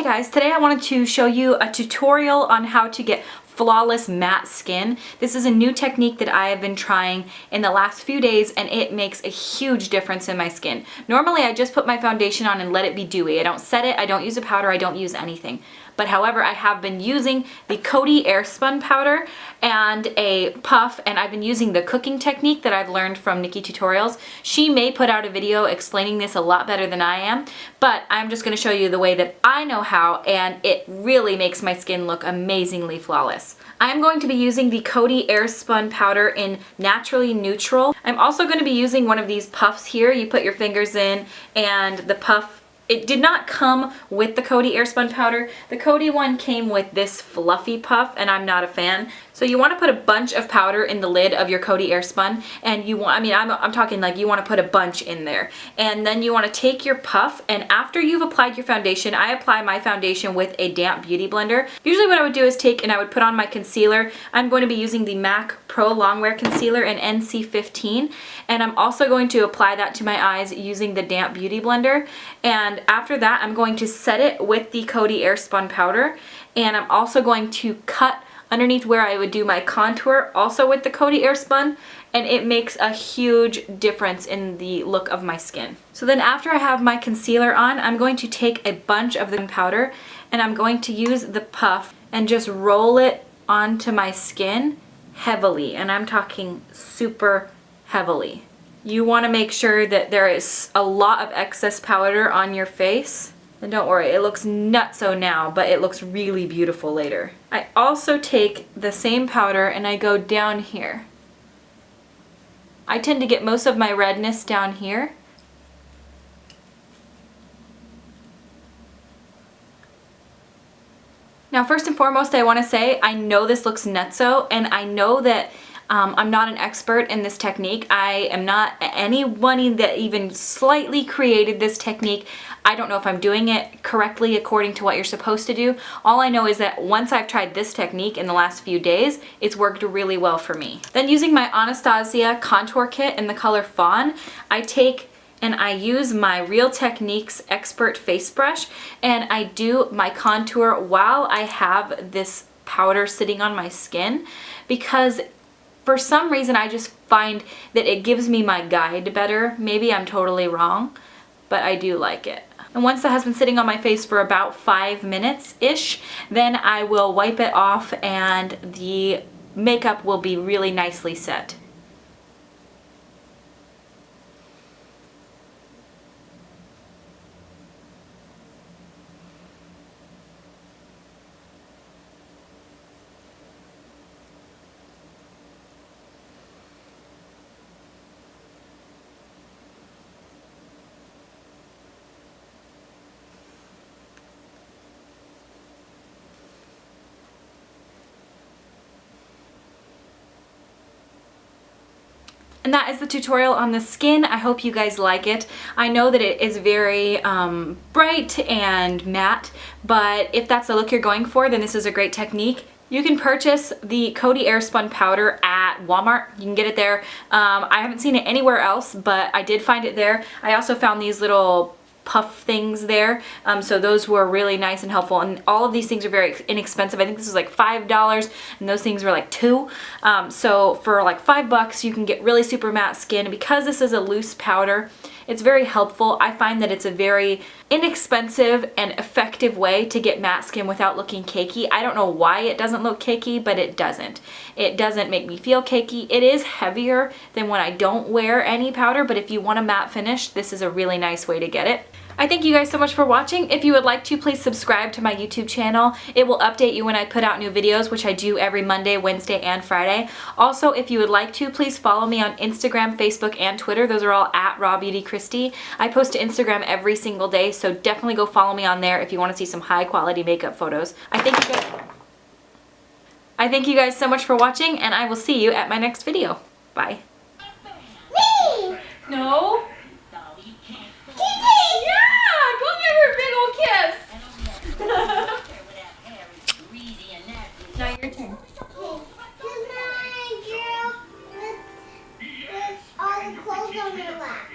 Hey guys, today I wanted to show you a tutorial on how to get flawless matte skin. This is a new technique that I have been trying in the last few days and it makes a huge difference in my skin. Normally I just put my foundation on and let it be dewy. I don't set it, I don't use a powder, I don't use anything. But however, I have been using the Coty Airspun powder and a puff, and I've been using the cooking technique that I've learned from Nikki Tutorials. She may put out a video explaining this a lot better than I am, but I'm just going to show you the way that I know how, and it really makes my skin look amazingly flawless. I'm going to be using the Coty Airspun powder in Naturally Neutral. I'm also going to be using one of these puffs here. You put your fingers in and the puff, it did not come with the Coty Airspun powder. The Coty one came with this fluffy puff and I'm not a fan. So you want to put a bunch of powder in the lid of your Coty Airspun, and you want, I'm talking like you want to put a bunch in there. And then you want to take your puff, and after you've applied your foundation, I apply my foundation with a damp beauty blender. Usually what I would do is take and I would put on my concealer. I'm going to be using the MAC Pro Longwear Concealer in NC15, and I'm also going to apply that to my eyes using the damp beauty blender. And after that, I'm going to set it with the Coty Airspun powder, and I'm also going to cut underneath where I would do my contour, also with the Coty Airspun, and it makes a huge difference in the look of my skin. So then after I have my concealer on, I'm going to take a bunch of the powder and I'm going to use the puff and just roll it onto my skin heavily, and I'm talking super heavily. You want to make sure that there is a lot of excess powder on your face. And don't worry, it looks nutso now, but it looks really beautiful later. I also take the same powder and I go down here. I tend to get most of my redness down here. Now first and foremost, I want to say I know this looks nutso, and I know that I'm not an expert in this technique. I am not anyone that even slightly created this technique. I don't know if I'm doing it correctly according to what you're supposed to do. All I know is that once I've tried this technique in the last few days, it's worked really well for me. Then using my Anastasia contour kit in the color Fawn, I take and I use my Real Techniques Expert Face Brush and I do my contour while I have this powder sitting on my skin, because for some reason I just find that it gives me my guide better. Maybe I'm totally wrong, but I do like it. And once that has been sitting on my face for about 5 minutes-ish, then I will wipe it off and the makeup will be really nicely set. And that is the tutorial on the skin. I hope you guys like it. I know that it is very bright and matte, but if that's the look you're going for, then this is a great technique. You can purchase the Coty Airspun powder at Walmart. You can get it there. I haven't seen it anywhere else, but I did find it there. I also found these little puff things there, so those were really nice and helpful, and all of these things are very inexpensive. I think this was like $5 and those things were like $2, so for like $5 you can get really super matte skin. Because this is a loose powder, it's very helpful. I find that it's a very inexpensive and effective way to get matte skin without looking cakey. I don't know why it doesn't look cakey, but it doesn't. It doesn't make me feel cakey. It is heavier than when I don't wear any powder, but if you want a matte finish, this is a really nice way to get it. I thank you guys so much for watching. If you would like to, please subscribe to my YouTube channel. It will update you when I put out new videos, which I do every Monday, Wednesday, and Friday. Also, if you would like to, please follow me on Instagram, Facebook, and Twitter. Those are all at RawBeautyKristi. I post to Instagram every single day, so definitely go follow me on there if you want to see some high quality makeup photos. I thank you guys so much for watching, and I will see you at my next video. Bye. Me! No? Now your turn. Good night, girl. With all the clothes on your lap.